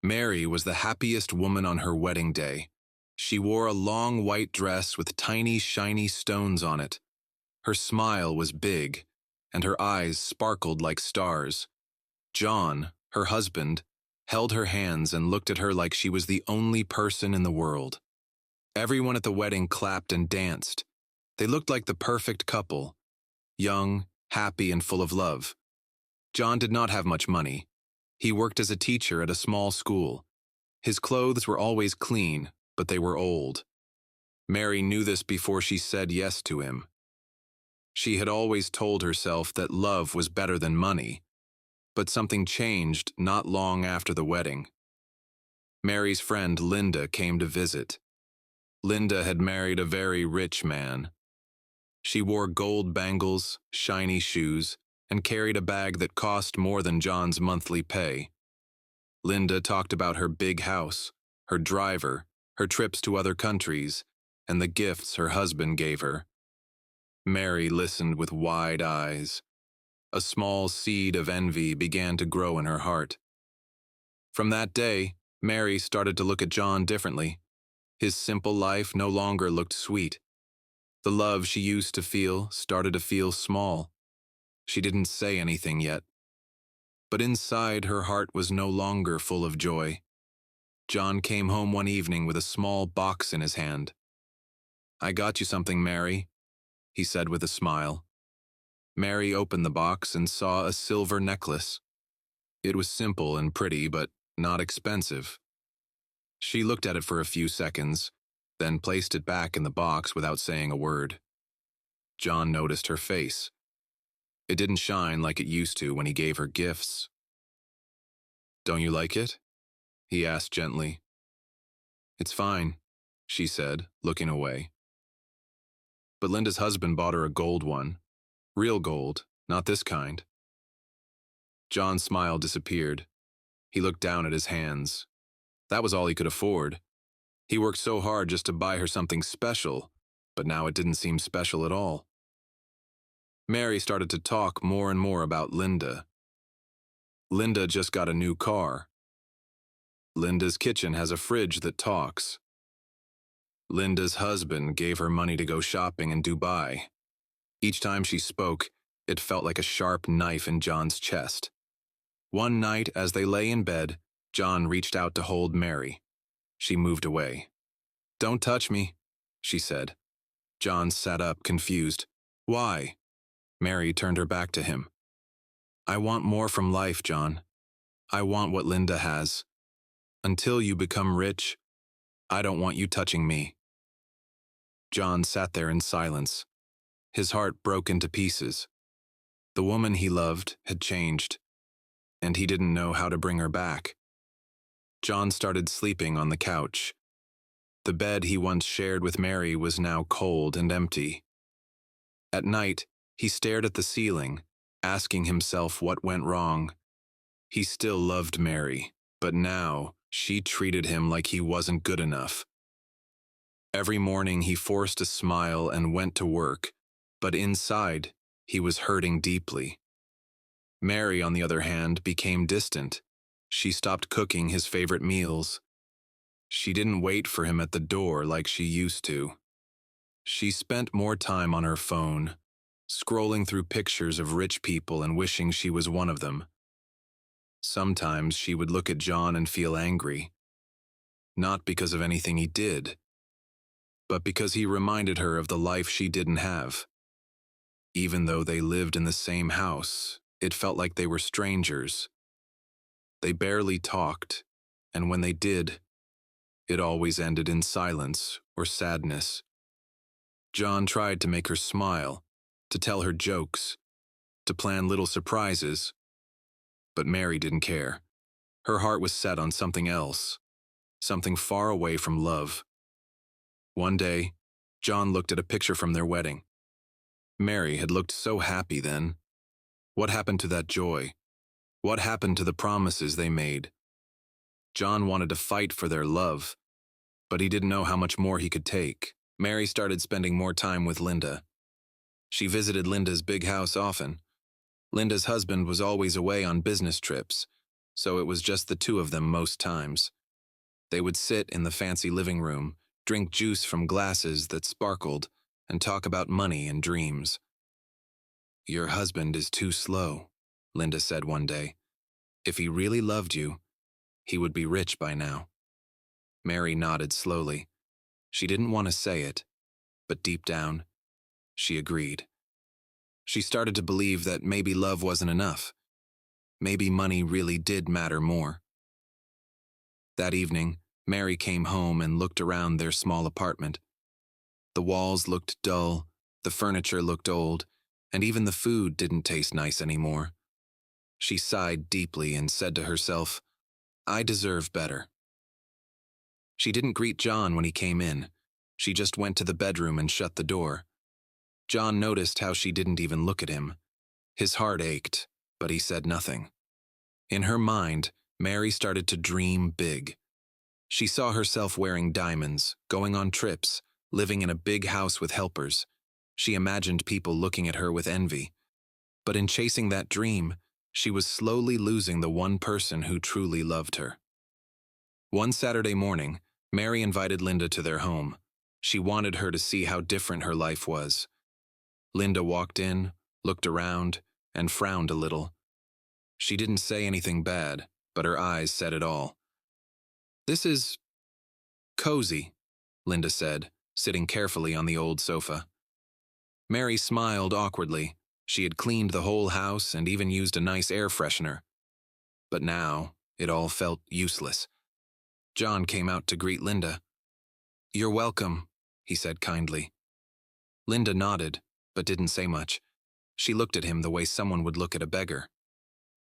Mary was the happiest woman on her wedding day. She wore a long white dress with tiny, shiny stones on it. Her smile was big, and her eyes sparkled like stars. John, her husband, held her hands and looked at her like she was the only person in the world. Everyone at the wedding clapped and danced. They looked like the perfect couple, young, happy, and full of love. John did not have much money. He worked as a teacher at a small school. His clothes were always clean, but they were old. Mary knew this before she said yes to him. She had always told herself that love was better than money, but something changed not long after the wedding. Mary's friend Linda came to visit. Linda had married a very rich man. She wore gold bangles, shiny shoes, and carried a bag that cost more than John's monthly pay. Linda talked about her big house, her driver, her trips to other countries, and the gifts her husband gave her. Mary listened with wide eyes. A small seed of envy began to grow in her heart. From that day, Mary started to look at John differently. His simple life no longer looked sweet. The love she used to feel started to feel small. She didn't say anything yet. But inside, her heart was no longer full of joy. John came home one evening with a small box in his hand. "I got you something, Mary," he said with a smile. Mary opened the box and saw a silver necklace. It was simple and pretty, but not expensive. She looked at it for a few seconds, then placed it back in the box without saying a word. John noticed her face. It didn't shine like it used to when he gave her gifts. "Don't you like it?" he asked gently. "It's fine," she said, looking away. But Linda's husband bought her a gold one. Real gold, not this kind. John's smile disappeared. He looked down at his hands. That was all he could afford. He worked so hard just to buy her something special, but now it didn't seem special at all. Mary started to talk more and more about Linda. Linda just got a new car. Linda's kitchen has a fridge that talks. Linda's husband gave her money to go shopping in Dubai. Each time she spoke, it felt like a sharp knife in John's chest. One night, as they lay in bed, John reached out to hold Mary. She moved away. "Don't touch me," she said. John sat up, confused. "Why?" Mary turned her back to him. "I want more from life, John. I want what Linda has. Until you become rich, I don't want you touching me." John sat there in silence. His heart broke into pieces. The woman he loved had changed, and he didn't know how to bring her back. John started sleeping on the couch. The bed he once shared with Mary was now cold and empty. At night, he stared at the ceiling, asking himself what went wrong. He still loved Mary, but now she treated him like he wasn't good enough. Every morning he forced a smile and went to work, but inside, he was hurting deeply. Mary, on the other hand, became distant. She stopped cooking his favorite meals. She didn't wait for him at the door like she used to. She spent more time on her phone, scrolling through pictures of rich people and wishing she was one of them. Sometimes she would look at John and feel angry, not because of anything he did, but because he reminded her of the life she didn't have. Even though they lived in the same house, it felt like they were strangers. They barely talked, and when they did, it always ended in silence or sadness. John tried to make her smile, to tell her jokes, to plan little surprises, but Mary didn't care. Her heart was set on something else, something far away from love. One day, John looked at a picture from their wedding. Mary had looked so happy then. What happened to that joy? What happened to the promises they made? John wanted to fight for their love, but he didn't know how much more he could take. Mary started spending more time with Linda. She visited Linda's big house often. Linda's husband was always away on business trips, so it was just the two of them most times. They would sit in the fancy living room, drink juice from glasses that sparkled, and talk about money and dreams. "Your husband is too slow," Linda said one day. "If he really loved you, he would be rich by now." Mary nodded slowly. She didn't want to say it, but deep down, she agreed. She started to believe that maybe love wasn't enough. Maybe money really did matter more. That evening, Mary came home and looked around their small apartment. The walls looked dull, the furniture looked old, and even the food didn't taste nice anymore. She sighed deeply and said to herself, "I deserve better." She didn't greet John when he came in. She just went to the bedroom and shut the door. John noticed how she didn't even look at him. His heart ached, but he said nothing. In her mind, Mary started to dream big. She saw herself wearing diamonds, going on trips, living in a big house with helpers. She imagined people looking at her with envy. But in chasing that dream, she was slowly losing the one person who truly loved her. One Saturday morning, Mary invited Linda to their home. She wanted her to see how different her life was. Linda walked in, looked around, and frowned a little. She didn't say anything bad, but her eyes said it all. "This is cozy," Linda said, sitting carefully on the old sofa. Mary smiled awkwardly. She had cleaned the whole house and even used a nice air freshener. But now, it all felt useless. John came out to greet Linda. "You're welcome," he said kindly. Linda nodded, but didn't say much. She looked at him the way someone would look at a beggar.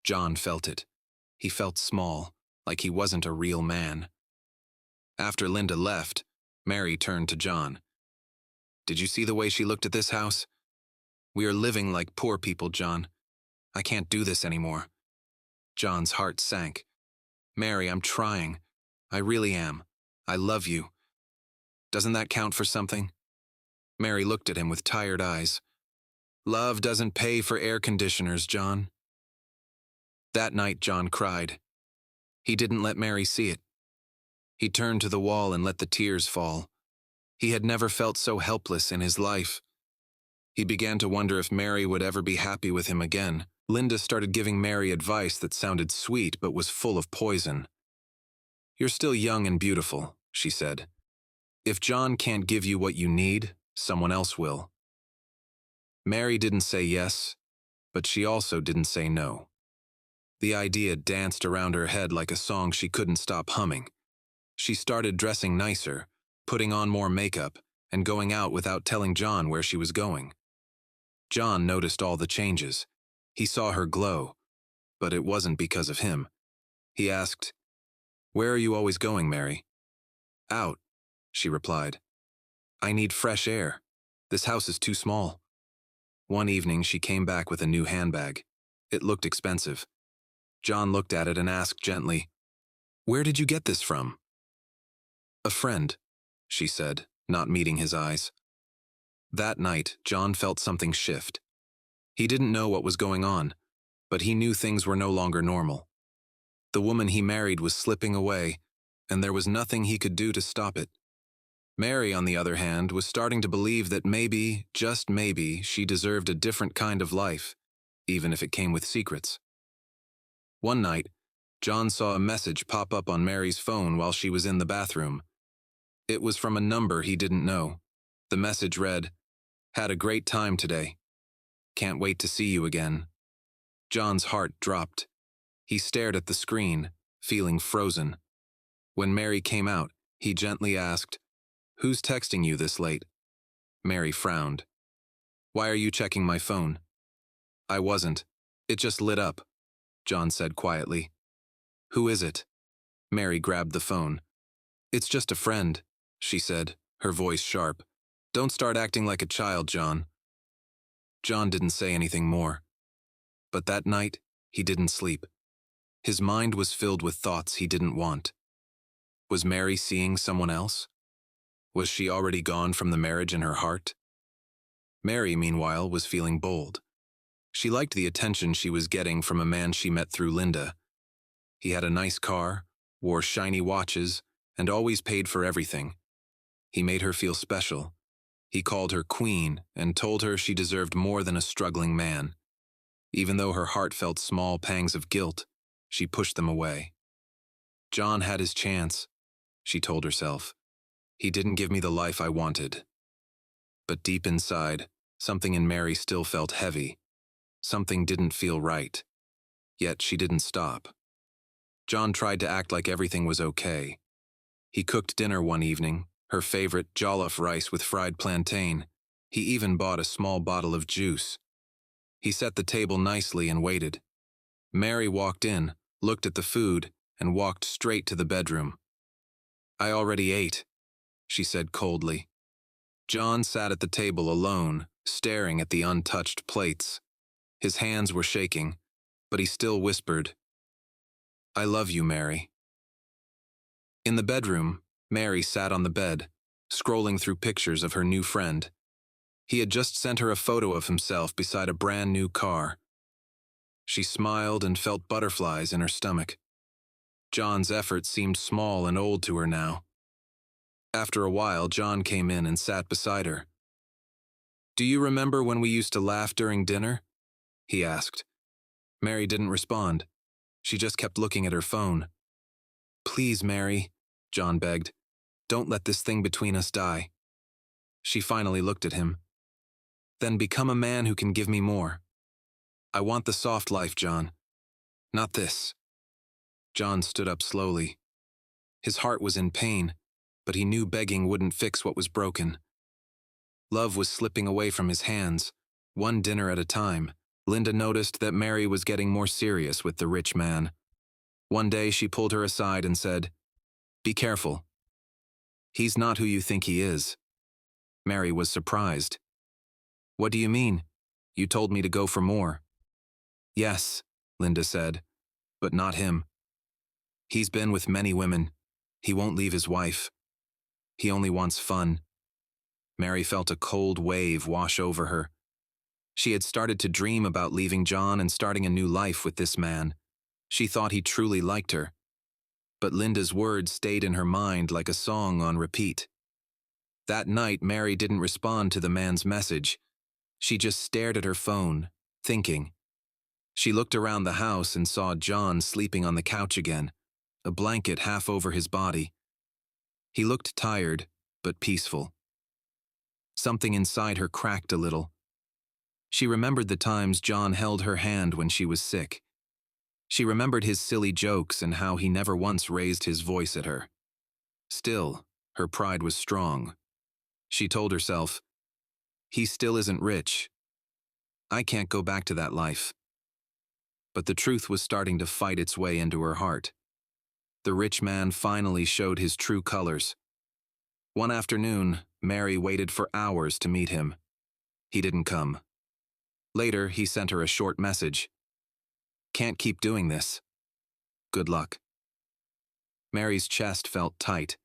John felt it. He felt small, like he wasn't a real man. After Linda left, Mary turned to John. "Did you see the way she looked at this house? We are living like poor people, John. I can't do this anymore." John's heart sank. "Mary, I'm trying. I really am. I love you. Doesn't that count for something?" Mary looked at him with tired eyes. "Love doesn't pay for air conditioners, John." That night, John cried. He didn't let Mary see it. He turned to the wall and let the tears fall. He had never felt so helpless in his life. He began to wonder if Mary would ever be happy with him again. Linda started giving Mary advice that sounded sweet but was full of poison. "You're still young and beautiful," she said. "If John can't give you what you need, someone else will." Mary didn't say yes, but she also didn't say no. The idea danced around her head like a song she couldn't stop humming. She started dressing nicer, putting on more makeup, and going out without telling John where she was going. John noticed all the changes. He saw her glow, but it wasn't because of him. He asked, "Where are you always going, Mary?" "Out," she replied. "I need fresh air. This house is too small." One evening, she came back with a new handbag. It looked expensive. John looked at it and asked gently, "Where did you get this from?" "A friend," she said, not meeting his eyes. That night, John felt something shift. He didn't know what was going on, but he knew things were no longer normal. The woman he married was slipping away, and there was nothing he could do to stop it. Mary, on the other hand, was starting to believe that maybe, just maybe, she deserved a different kind of life, even if it came with secrets. One night, John saw a message pop up on Mary's phone while she was in the bathroom. It was from a number he didn't know. The message read, "Had a great time today. Can't wait to see you again." John's heart dropped. He stared at the screen, feeling frozen. When Mary came out, he gently asked, "Who's texting you this late?" Mary frowned. "Why are you checking my phone?" "I wasn't. It just lit up," John said quietly. "Who is it?" Mary grabbed the phone. "It's just a friend," she said, her voice sharp. "Don't start acting like a child, John." John didn't say anything more. But that night, he didn't sleep. His mind was filled with thoughts he didn't want. Was Mary seeing someone else? Was she already gone from the marriage in her heart? Mary, meanwhile, was feeling bold. She liked the attention she was getting from a man she met through Linda. He had a nice car, wore shiny watches, and always paid for everything. He made her feel special. He called her queen and told her she deserved more than a struggling man. Even though her heart felt small pangs of guilt, she pushed them away. John had his chance, she told herself. He didn't give me the life I wanted. But deep inside, something in Mary still felt heavy. Something didn't feel right. Yet she didn't stop. John tried to act like everything was okay. He cooked dinner one evening, her favorite jollof rice with fried plantain. He even bought a small bottle of juice. He set the table nicely and waited. Mary walked in, looked at the food, and walked straight to the bedroom. "I already ate," she said coldly. John sat at the table alone, staring at the untouched plates. His hands were shaking, but he still whispered, "I love you, Mary." In the bedroom, Mary sat on the bed, scrolling through pictures of her new friend. He had just sent her a photo of himself beside a brand new car. She smiled and felt butterflies in her stomach. John's effort seemed small and old to her now. After a while, John came in and sat beside her. "Do you remember when we used to laugh during dinner?" he asked. Mary didn't respond. She just kept looking at her phone. "Please, Mary," John begged. "Don't let this thing between us die." She finally looked at him. "Then become a man who can give me more. I want the soft life, John. Not this." John stood up slowly. His heart was in pain, but he knew begging wouldn't fix what was broken. Love was slipping away from his hands, one dinner at a time. Linda noticed that Mary was getting more serious with the rich man. One day she pulled her aside and said, "Be careful. He's not who you think he is." Mary was surprised. "What do you mean? You told me to go for more." "Yes," Linda said, "but not him. He's been with many women. He won't leave his wife. He only wants fun." Mary felt a cold wave wash over her. She had started to dream about leaving John and starting a new life with this man. She thought he truly liked her. But Linda's words stayed in her mind like a song on repeat. That night, Mary didn't respond to the man's message. She just stared at her phone, thinking. She looked around the house and saw John sleeping on the couch again, a blanket half over his body. He looked tired, but peaceful. Something inside her cracked a little. She remembered the times John held her hand when she was sick. She remembered his silly jokes and how he never once raised his voice at her. Still, her pride was strong. She told herself, "He still isn't rich. I can't go back to that life." But the truth was starting to fight its way into her heart. The rich man finally showed his true colors. One afternoon, Mary waited for hours to meet him. He didn't come. Later, he sent her a short message. "Can't keep doing this. Good luck." Mary's chest felt tight.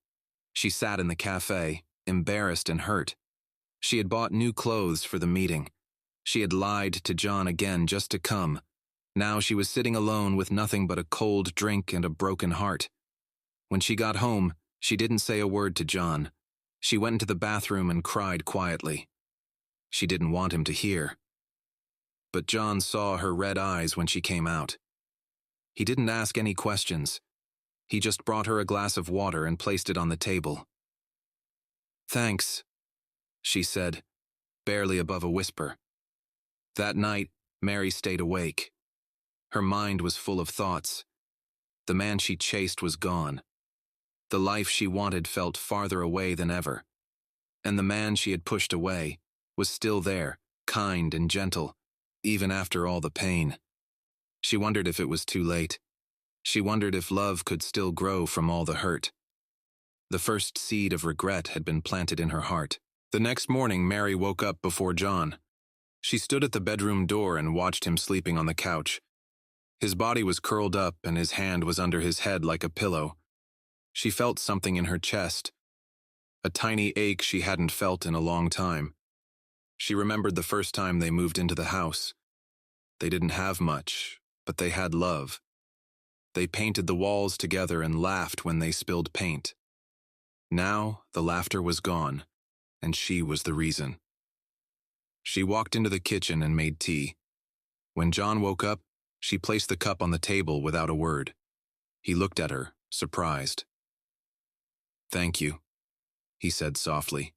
She sat in the cafe, embarrassed and hurt. She had bought new clothes for the meeting. She had lied to John again just to come. Now she was sitting alone with nothing but a cold drink and a broken heart. When she got home, she didn't say a word to John. She went into the bathroom and cried quietly. She didn't want him to hear. But John saw her red eyes when she came out. He didn't ask any questions. He just brought her a glass of water and placed it on the table. "Thanks," she said, barely above a whisper. That night, Mary stayed awake. Her mind was full of thoughts. The man she chased was gone. The life she wanted felt farther away than ever. And the man she had pushed away was still there, kind and gentle, even after all the pain. She wondered if it was too late. She wondered if love could still grow from all the hurt. The first seed of regret had been planted in her heart. The next morning, Mary woke up before John. She stood at the bedroom door and watched him sleeping on the couch. His body was curled up and his hand was under his head like a pillow. She felt something in her chest, a tiny ache she hadn't felt in a long time. She remembered the first time they moved into the house. They didn't have much, but they had love. They painted the walls together and laughed when they spilled paint. Now the laughter was gone, and she was the reason. She walked into the kitchen and made tea. When John woke up, she placed the cup on the table without a word. He looked at her, surprised. "Thank you," he said softly.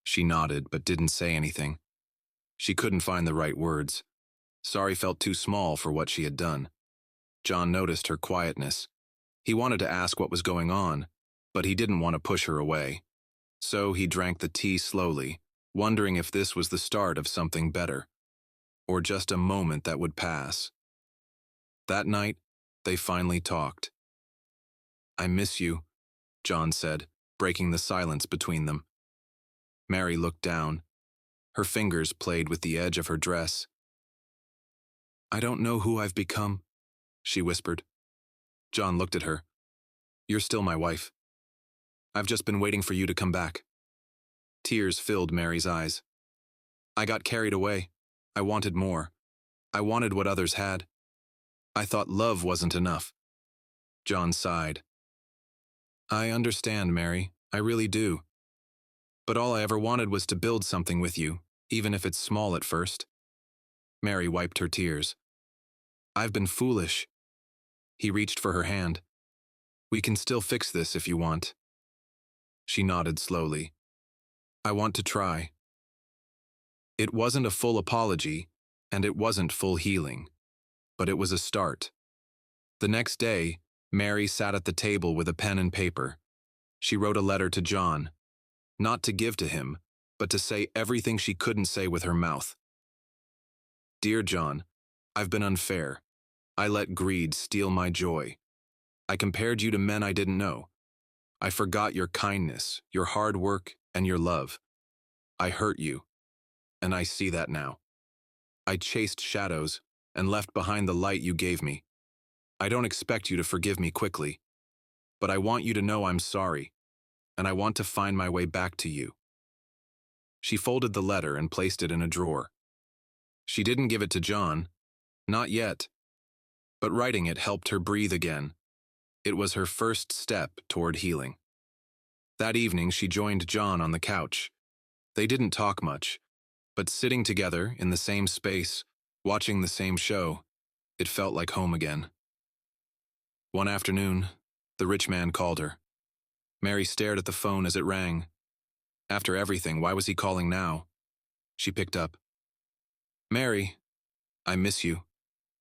She nodded but didn't say anything. She couldn't find the right words. Sorry felt too small for what she had done. John noticed her quietness. He wanted to ask what was going on, but he didn't want to push her away. So he drank the tea slowly, wondering if this was the start of something better, or just a moment that would pass. That night, they finally talked. "I miss you," John said, breaking the silence between them. Mary looked down. Her fingers played with the edge of her dress. "I don't know who I've become," she whispered. John looked at her. "You're still my wife. I've just been waiting for you to come back." Tears filled Mary's eyes. "I got carried away. I wanted more. I wanted what others had. I thought love wasn't enough." John sighed. "I understand, Mary. I really do. But all I ever wanted was to build something with you, even if it's small at first." Mary wiped her tears. "I've been foolish." He reached for her hand. "We can still fix this if you want." She nodded slowly. "I want to try." It wasn't a full apology, and it wasn't full healing, but it was a start. The next day, Mary sat at the table with a pen and paper. She wrote a letter to John, not to give to him, but to say everything she couldn't say with her mouth. "Dear John, I've been unfair. I let greed steal my joy. I compared you to men I didn't know. I forgot your kindness, your hard work, and your love. I hurt you, and I see that now. I chased shadows and left behind the light you gave me. I don't expect you to forgive me quickly, but I want you to know I'm sorry, and I want to find my way back to you." She folded the letter and placed it in a drawer. She didn't give it to John, not yet, but writing it helped her breathe again. It was her first step toward healing. That evening, she joined John on the couch. They didn't talk much, but sitting together in the same space, watching the same show, it felt like home again. One afternoon, the rich man called her. Mary stared at the phone as it rang. After everything, why was he calling now? She picked up. "Mary, I miss you,"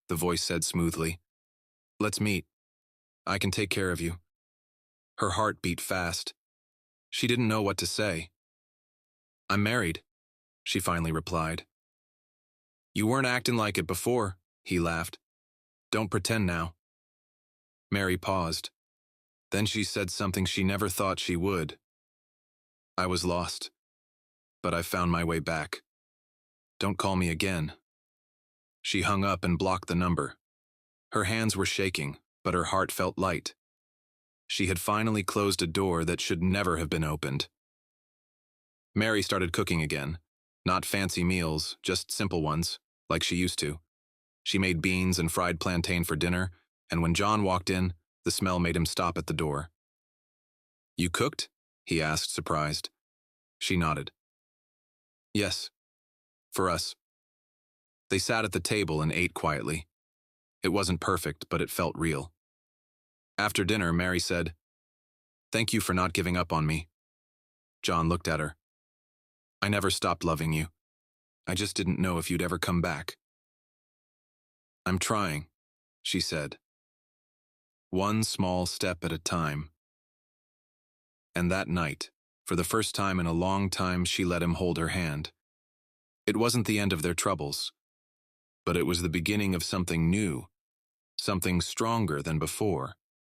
the voice said smoothly. "Let's meet. I can take care of you." Her heart beat fast. She didn't know what to say. "I'm married," she finally replied. "You weren't acting like it before," he laughed. "Don't pretend now." Mary paused. Then she said something she never thought she would. "I was lost, but I found my way back. Don't call me again." She hung up and blocked the number. Her hands were shaking, but her heart felt light. She had finally closed a door that should never have been opened. Mary started cooking again. Not fancy meals, just simple ones, like she used to. She made beans and fried plantain for dinner, and when John walked in, the smell made him stop at the door. "You cooked?" he asked, surprised. She nodded. "Yes, for us." They sat at the table and ate quietly. It wasn't perfect, but it felt real. After dinner, Mary said, "Thank you for not giving up on me." John looked at her. "I never stopped loving you. I just didn't know if you'd ever come back." "I'm trying," she said. "One small step at a time." And that night, for the first time in a long time, she let him hold her hand. It wasn't the end of their troubles, but it was the beginning of something new, something stronger than before.